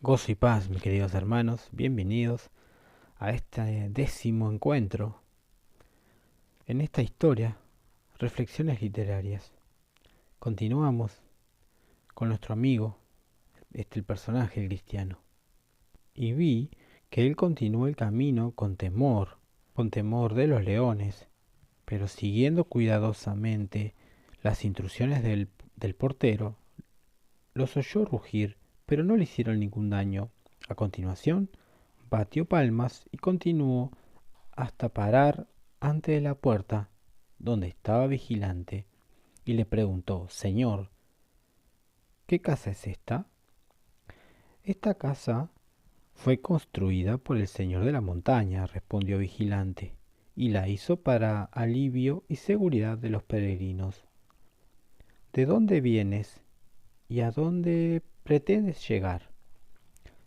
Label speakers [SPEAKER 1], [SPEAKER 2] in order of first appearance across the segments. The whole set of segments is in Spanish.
[SPEAKER 1] Gozo y paz, mis queridos hermanos, bienvenidos a este décimo encuentro en esta historia, Reflexiones Literarias. Continuamos con nuestro amigo, el personaje, el cristiano, y vi que él continuó el camino con temor de los leones, pero siguiendo cuidadosamente las instrucciones del portero. Los oyó rugir, pero no le hicieron ningún daño. A continuación, batió palmas y continuó hasta parar ante la puerta donde estaba vigilante, y le preguntó: Señor, ¿qué casa es esta? Esta casa fue construida por el señor de la montaña, respondió vigilante, y la hizo para alivio y seguridad de los peregrinos. ¿De dónde vienes y a dónde pretendes llegar?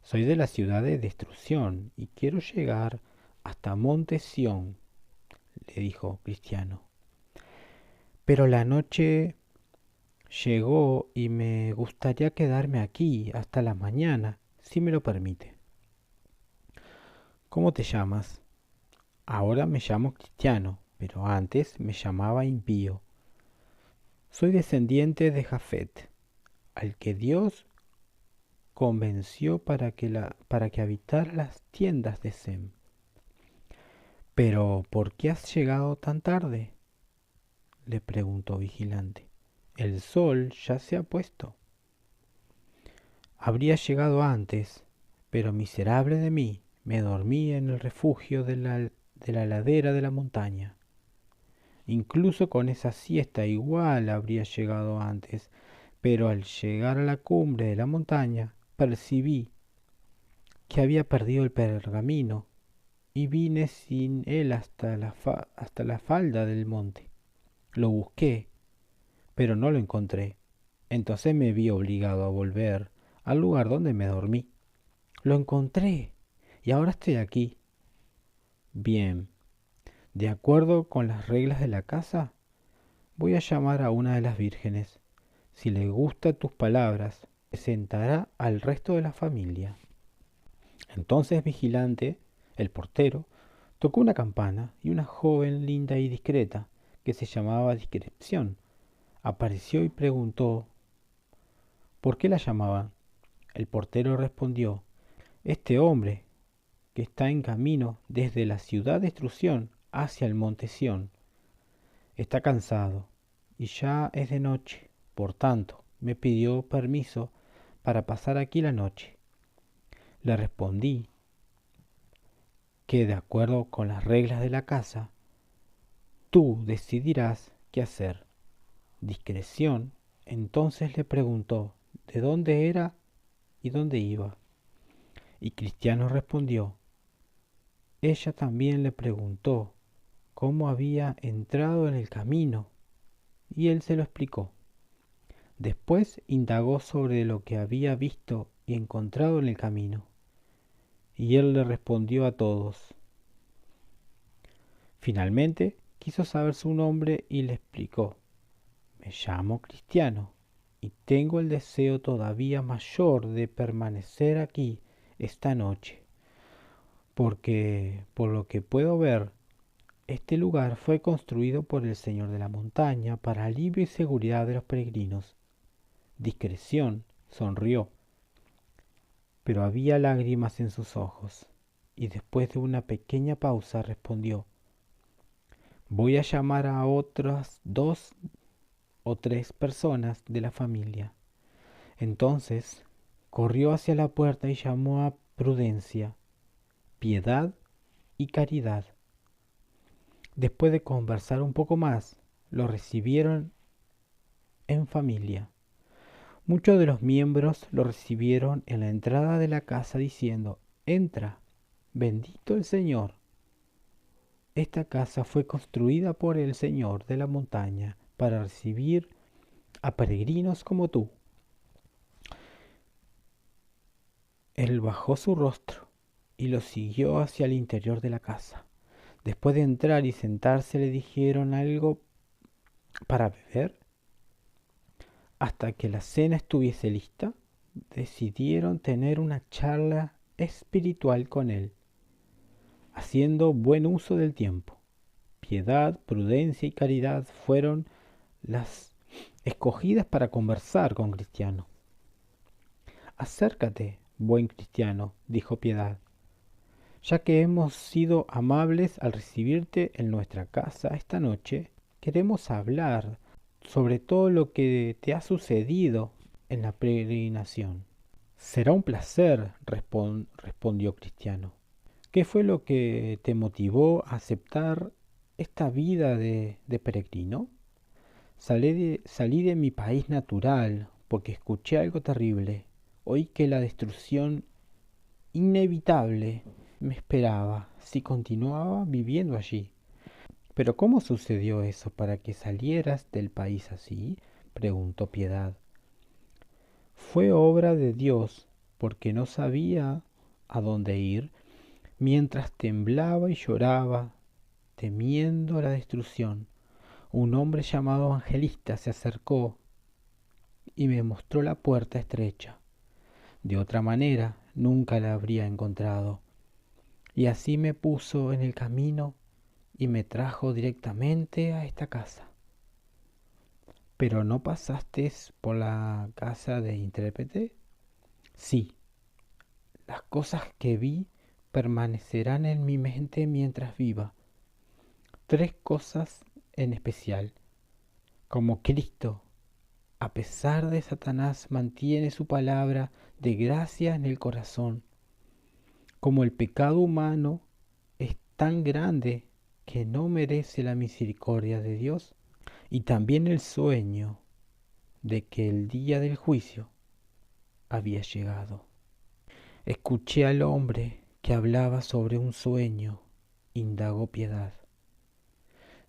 [SPEAKER 1] Soy de la ciudad de Destrucción y quiero llegar hasta Monte Sión, le dijo Cristiano. Pero la noche llegó y me gustaría quedarme aquí hasta la mañana, si me lo permite. ¿Cómo te llamas? Ahora me llamo Cristiano, pero antes me llamaba Impío. Soy descendiente de Jafet, al que Dios convenció para que habitara las tiendas de Sem. Pero ¿por qué has llegado tan tarde?, le preguntó vigilante. El sol ya se ha puesto. Habría llegado antes, pero miserable de mí, me dormí en el refugio de la ladera de la montaña. Incluso con esa siesta igual habría llegado antes, pero al llegar a la cumbre de la montaña percibí que había perdido el pergamino y vine sin él hasta la falda del monte. Lo busqué, pero no lo encontré. Entonces me vi obligado a volver al lugar donde me dormí. Lo encontré y ahora estoy aquí. Bien, de acuerdo con las reglas de la casa, voy a llamar a una de las vírgenes. Si le gustan tus palabras, presentará al resto de la familia. Entonces Vigilante, el portero, tocó una campana y una joven linda y discreta, que se llamaba Discreción, apareció y preguntó por qué la llamaban. El portero respondió: Este hombre, que está en camino desde la ciudad de Destrucción hacia el monte Sión, está cansado y ya es de noche. Por tanto, me pidió permiso para pasar aquí la noche. Le respondí que, de acuerdo con las reglas de la casa, tú decidirás qué hacer. Discreción entonces le preguntó de dónde era y dónde iba. Y Cristiano respondió. Ella también le preguntó cómo había entrado en el camino, y él se lo explicó. Después indagó sobre lo que había visto y encontrado en el camino, y él le respondió a todos. Finalmente quiso saber su nombre y le explicó: Me llamo Cristiano y tengo el deseo todavía mayor de permanecer aquí esta noche, porque, por lo que puedo ver, este lugar fue construido por el Señor de la Montaña para alivio y seguridad de los peregrinos. Discreción sonrió, pero había lágrimas en sus ojos, y después de una pequeña pausa respondió: Voy a llamar a otras 2 o 3 personas de la familia. Entonces corrió hacia la puerta y llamó a Prudencia, Piedad y Caridad. Después de conversar un poco más, lo recibieron en familia. Muchos de los miembros lo recibieron en la entrada de la casa diciendo: Entra, bendito el Señor. Esta casa fue construida por el Señor de la montaña para recibir a peregrinos como tú. Él bajó su rostro y lo siguió hacia el interior de la casa. Después de entrar y sentarse, le dijeron algo para beber hasta que la cena estuviese lista. decidieron tener una charla espiritual con él, haciendo buen uso del tiempo. Piedad, prudencia y caridad fueron las escogidas para conversar con Cristiano. Acércate, buen cristiano, dijo Piedad, ya que hemos sido amables al recibirte en nuestra casa esta noche, queremos hablar sobre todo lo que te ha sucedido en la peregrinación. Será un placer, respondió Cristiano. ¿Qué fue lo que te motivó a aceptar esta vida de peregrino? Salí de mi país natural porque escuché algo terrible. Oí que la destrucción inevitable me esperaba si continuaba viviendo allí. ¿Pero cómo sucedió eso para que salieras del país así? Preguntó Piedad. Fue obra de Dios, porque no sabía a dónde ir, mientras temblaba y lloraba, temiendo la destrucción. Un hombre llamado Evangelista se acercó y me mostró la puerta estrecha. De otra manera nunca la habría encontrado. Y así me puso en el camino y me trajo directamente a esta casa. ¿Pero no pasaste por la casa de intérprete? Sí, las cosas que vi permanecerán en mi mente mientras viva. Tres cosas en especial. Como Cristo, a pesar de Satanás, mantiene su palabra de gracia en el corazón. Como el pecado humano es tan grande que no merece la misericordia de Dios, y también el sueño de que el día del juicio había llegado. Escuché al hombre que hablaba sobre un sueño, indagó Piedad.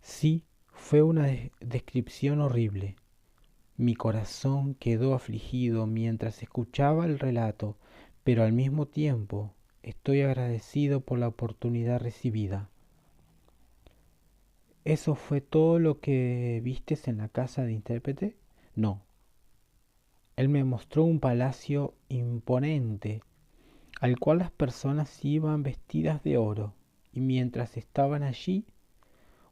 [SPEAKER 1] Sí, fue una descripción horrible. Mi corazón quedó afligido mientras escuchaba el relato, pero al mismo tiempo estoy agradecido por la oportunidad recibida. ¿Eso fue todo lo que vistes en la casa de intérprete? No. Él me mostró un palacio imponente, al cual las personas iban vestidas de oro, y mientras estaban allí,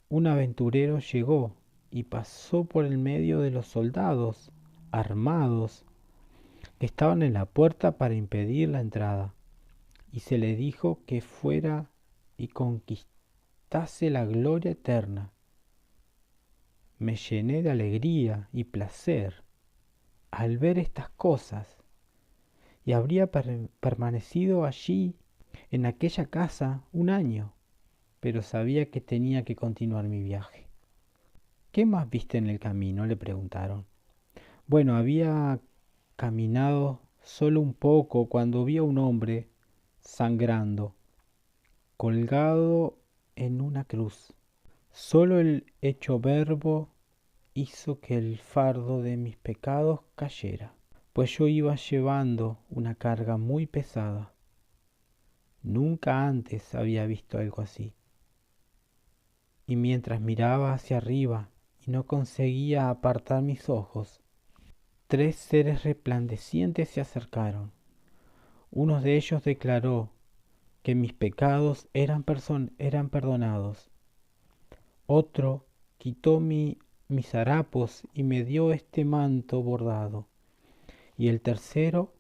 [SPEAKER 1] un aventurero llegó y pasó por el medio de los soldados, armados, que estaban en la puerta para impedir la entrada, y se le dijo que fuera y conquistase la gloria eterna. Me llené de alegría y placer al ver estas cosas, y habría permanecido allí, en aquella casa, un año, pero sabía que tenía que continuar mi viaje. ¿Qué más viste en el camino?, le preguntaron. Bueno, había caminado solo un poco cuando vi a un hombre sangrando, colgado en una cruz. Solo el hecho verbo hizo que el fardo de mis pecados cayera, pues yo iba llevando una carga muy pesada. Nunca antes había visto algo así. Y mientras miraba hacia arriba y no conseguía apartar mis ojos, tres seres resplandecientes se acercaron. Uno de ellos declaró que mis pecados eran perdonados. Otro quitó mis harapos y me dio este manto bordado. Y el tercero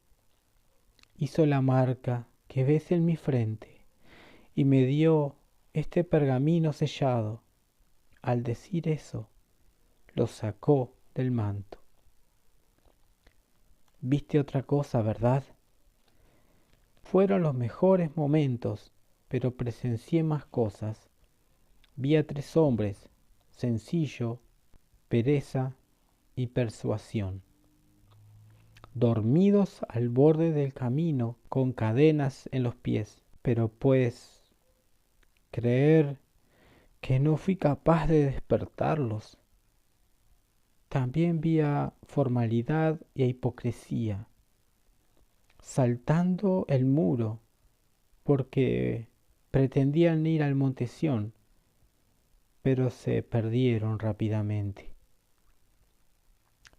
[SPEAKER 1] hizo la marca que ves en mi frente y me dio este pergamino sellado. Al decir eso, lo sacó del manto. ¿Viste otra cosa, verdad? Fueron los mejores momentos, pero presencié más cosas. Vi a tres hombres, sencillo, pereza y persuasión, dormidos al borde del camino con cadenas en los pies. Pero pues creer que no fui capaz de despertarlos. También vi a formalidad y a hipocresía, saltando el muro porque pretendían ir al monte Sión, pero se perdieron rápidamente.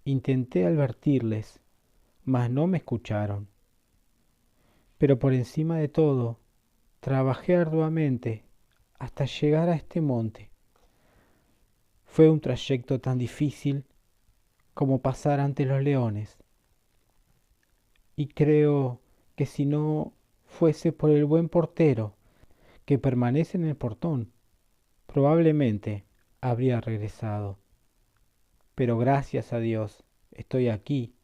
[SPEAKER 1] Intenté advertirles, mas no me escucharon. Pero por encima de todo, trabajé arduamente hasta llegar a este monte. Fue un trayecto tan difícil como pasar ante los leones, y creo que si no fuese por el buen portero que permanece en el portón, probablemente habría regresado. Pero gracias a Dios estoy aquí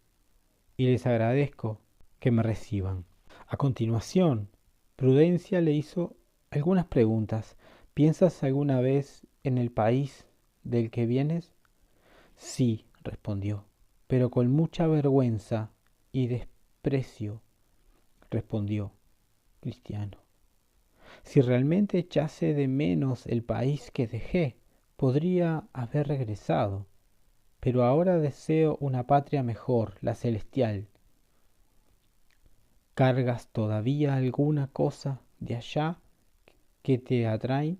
[SPEAKER 1] y les agradezco que me reciban. A continuación, Prudencia le hizo algunas preguntas. ¿Piensas alguna vez en el país del que vienes? Sí, respondió, pero con mucha vergüenza y desprecio, respondió Cristiano. Si realmente echase de menos el país que dejé, podría haber regresado, pero ahora deseo una patria mejor, la celestial. ¿Cargas todavía alguna cosa de allá que te atraen?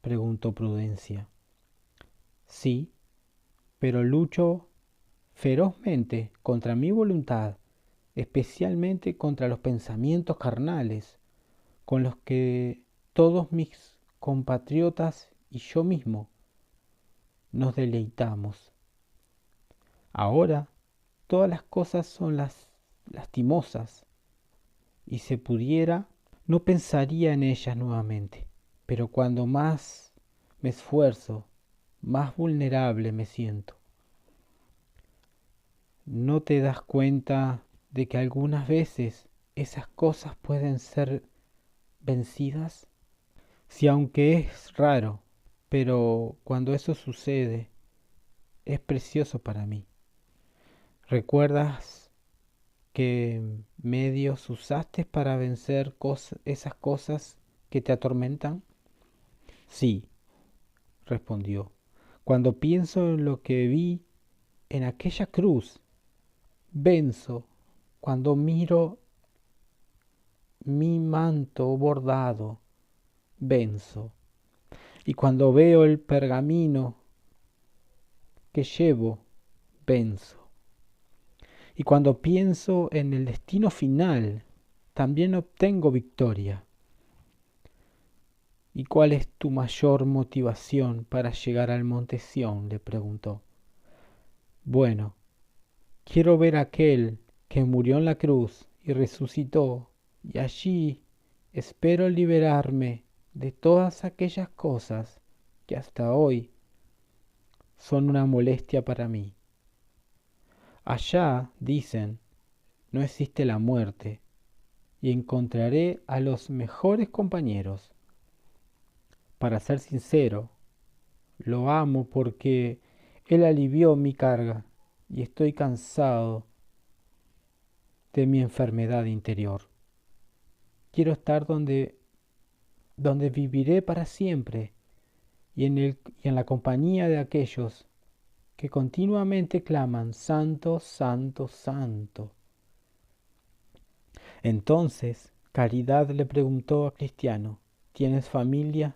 [SPEAKER 1] Preguntó Prudencia. Sí, pero lucho ferozmente contra mi voluntad, especialmente contra los pensamientos carnales, con los que todos mis compatriotas y yo mismo nos deleitamos. Ahora todas las cosas son lastimosas, y si pudiera, no pensaría en ellas nuevamente. Pero cuando más me esfuerzo, más vulnerable me siento. ¿No te das cuenta de que algunas veces esas cosas pueden ser vencidas? Si aunque es raro, pero cuando eso sucede, es precioso para mí. ¿Recuerdas qué medios usaste para vencer esas cosas que te atormentan? Sí, respondió. Cuando pienso en lo que vi en aquella cruz, venzo. Cuando miro mi manto bordado, venzo. Y cuando veo el pergamino que llevo, venzo. Y cuando pienso en el destino final, también obtengo victoria. ¿Y cuál es tu mayor motivación para llegar al monte Sión?, le preguntó. Bueno, quiero ver a aquel que murió en la cruz y resucitó, y allí espero liberarme de todas aquellas cosas que hasta hoy son una molestia para mí. Allá, dicen, no existe la muerte, y encontraré a los mejores compañeros. Para ser sincero, lo amo porque él alivió mi carga y estoy cansado de mi enfermedad interior. Quiero estar donde viviré para siempre y en la compañía de aquellos que continuamente claman, Santo, Santo, Santo. Entonces Caridad le preguntó a Cristiano, ¿tienes familia?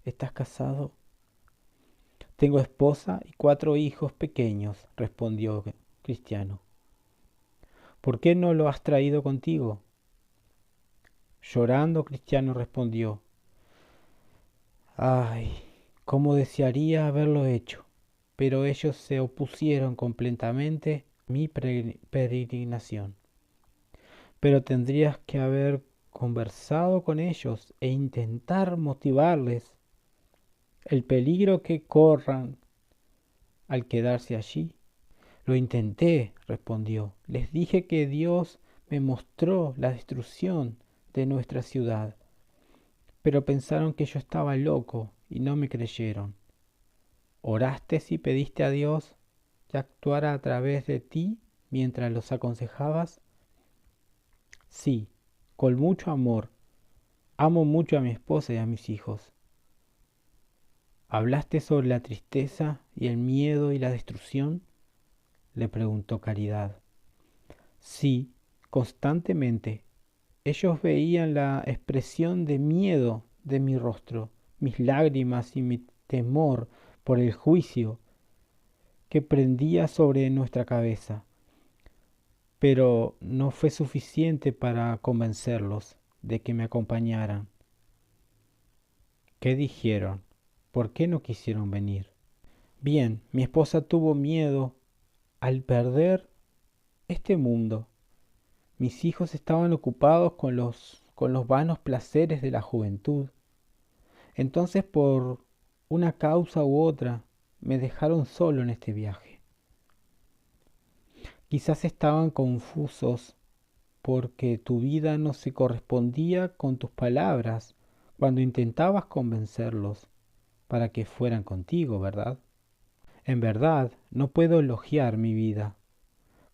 [SPEAKER 1] ¿Estás casado? Tengo esposa y 4 hijos pequeños, respondió Cristiano. ¿Por qué no lo has traído contigo? Llorando, Cristiano respondió, ay, cómo desearía haberlo hecho, pero ellos se opusieron completamente a mi peregrinación. Pero tendrías que haber conversado con ellos e intentar motivarles el peligro que corran al quedarse allí. Lo intenté, respondió. Les dije que Dios me mostró la destrucción de nuestra ciudad, pero pensaron que yo estaba loco y no me creyeron. ¿Oraste y pediste a Dios que actuara a través de ti mientras los aconsejabas? Sí, con mucho amor. Amo mucho a mi esposa y a mis hijos. ¿Hablaste sobre la tristeza y el miedo y la destrucción?, le preguntó Caridad. Sí, constantemente. Ellos veían la expresión de miedo de mi rostro, mis lágrimas y mi temor por el juicio que prendía sobre nuestra cabeza. pero no fue suficiente para convencerlos de que me acompañaran. ¿Qué dijeron? ¿Por qué no quisieron venir? Bien, mi esposa tuvo miedo al perder este mundo. Mis hijos estaban ocupados con los vanos placeres de la juventud. Entonces, por una causa u otra, me dejaron solo en este viaje. Quizás estaban confusos porque tu vida no se correspondía con tus palabras cuando intentabas convencerlos para que fueran contigo, ¿verdad? En verdad, no puedo elogiar mi vida,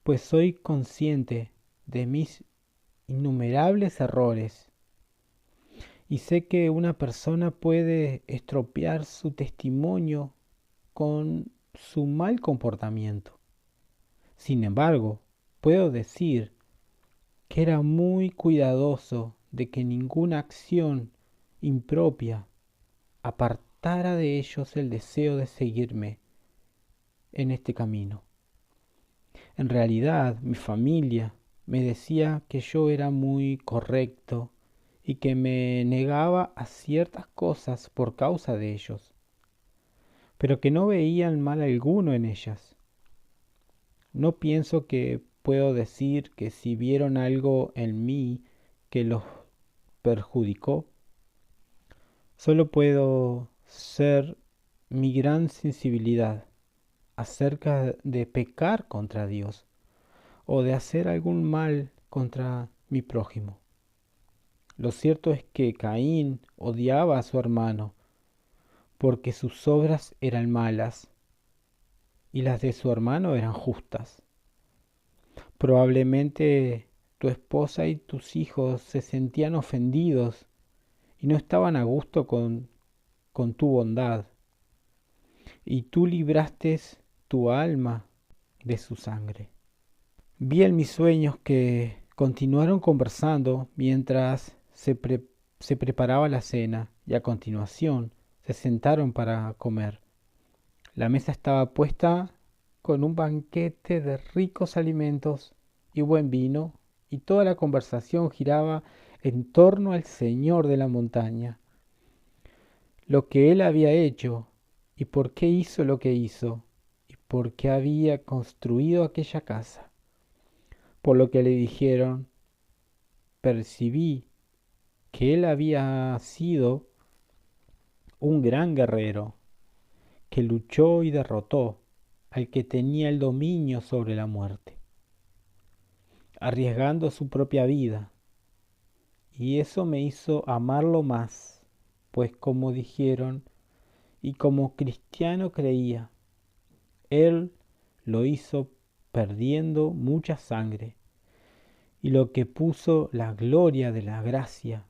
[SPEAKER 1] pues soy consciente de mis innumerables errores y sé que una persona puede estropear su testimonio con su mal comportamiento. Sin embargo, puedo decir que era muy cuidadoso de que ninguna acción impropia apartara de ellos el deseo de seguirme en este camino. En realidad, mi familia me decía que yo era muy correcto y que me negaba a ciertas cosas por causa de ellos, pero que no veían mal alguno en ellas. No pienso que puedo decir que si vieron algo en mí que los perjudicó, solo puedo ser mi gran sensibilidad acerca de pecar contra Dios o de hacer algún mal contra mi prójimo. Lo cierto es que Caín odiaba a su hermano porque sus obras eran malas y las de su hermano eran justas. Probablemente tu esposa y tus hijos se sentían ofendidos y no estaban a gusto con tu bondad, y tú libraste tu alma de su sangre. Vi en mis sueños que continuaron conversando mientras se preparaba la cena y a continuación se sentaron para comer. La mesa estaba puesta con un banquete de ricos alimentos y buen vino, y toda la conversación giraba en torno al Señor de la montaña, lo que él había hecho y por qué hizo lo que hizo y por qué había construido aquella casa. Por lo que le dijeron, percibí que él había sido un gran guerrero que luchó y derrotó al que tenía el dominio sobre la muerte, arriesgando su propia vida. Y eso me hizo amarlo más, pues como dijeron, y como cristiano creía, él lo hizo perdiendo mucha sangre, y lo que puso la gloria de la gracia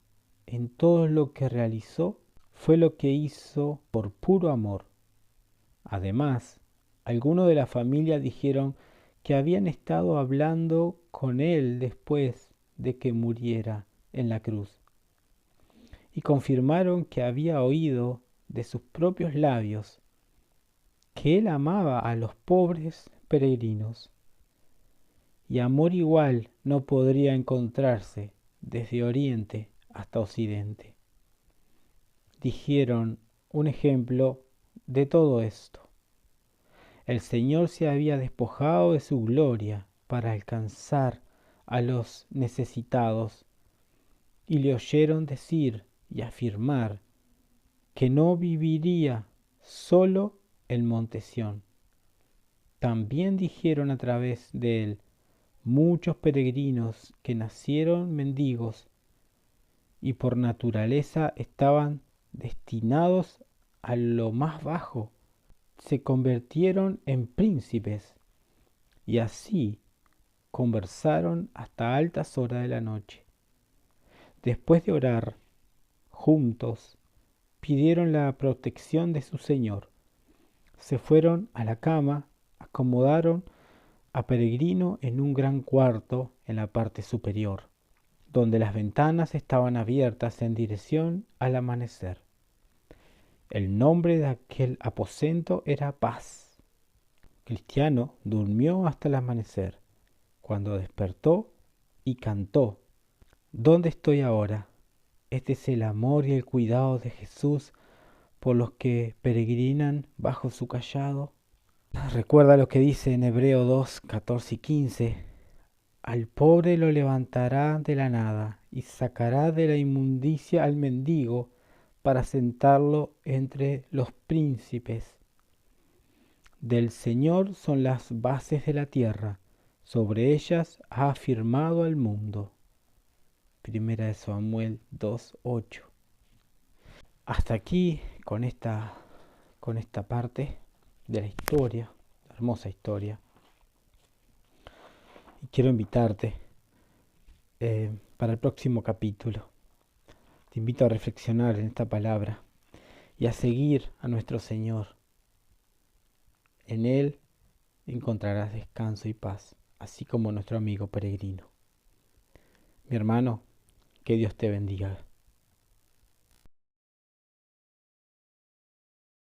[SPEAKER 1] en todo lo que realizó fue lo que hizo por puro amor. Además, algunos de la familia dijeron que habían estado hablando con él después de que muriera en la cruz, y confirmaron que había oído de sus propios labios que él amaba a los pobres peregrinos, y amor igual no podría encontrarse desde oriente hasta occidente. Dijeron un ejemplo de todo esto. El Señor se había despojado de su gloria para alcanzar a los necesitados, y le oyeron decir y afirmar que no viviría solo en Monte Sión. También dijeron a través de él muchos peregrinos que nacieron mendigos y por naturaleza estaban destinados a lo más bajo, se convirtieron en príncipes, y así conversaron hasta altas horas de la noche. Después de orar juntos, pidieron la protección de su Señor. Se fueron a la cama, acomodaron a Peregrino en un gran cuarto en la parte superior, donde las ventanas estaban abiertas en dirección al amanecer. El nombre de aquel aposento era Paz. Cristiano durmió hasta el amanecer. cuando despertó y cantó. ¿Dónde estoy ahora? Este es el amor y el cuidado de Jesús por los que peregrinan bajo su cayado. Recuerda lo que dice en Hebreo 2, 14 y 15. Al pobre lo levantará de la nada y sacará de la inmundicia al mendigo para sentarlo entre los príncipes. Del Señor son las bases de la tierra, sobre ellas ha afirmado al mundo. Primera de Samuel 2:8. Hasta aquí con esta parte de la historia, la hermosa historia. Y quiero invitarte para el próximo capítulo. Te invito a reflexionar en esta palabra y a seguir a nuestro Señor. En Él encontrarás descanso y paz, así como nuestro amigo peregrino. Mi hermano, que Dios te bendiga.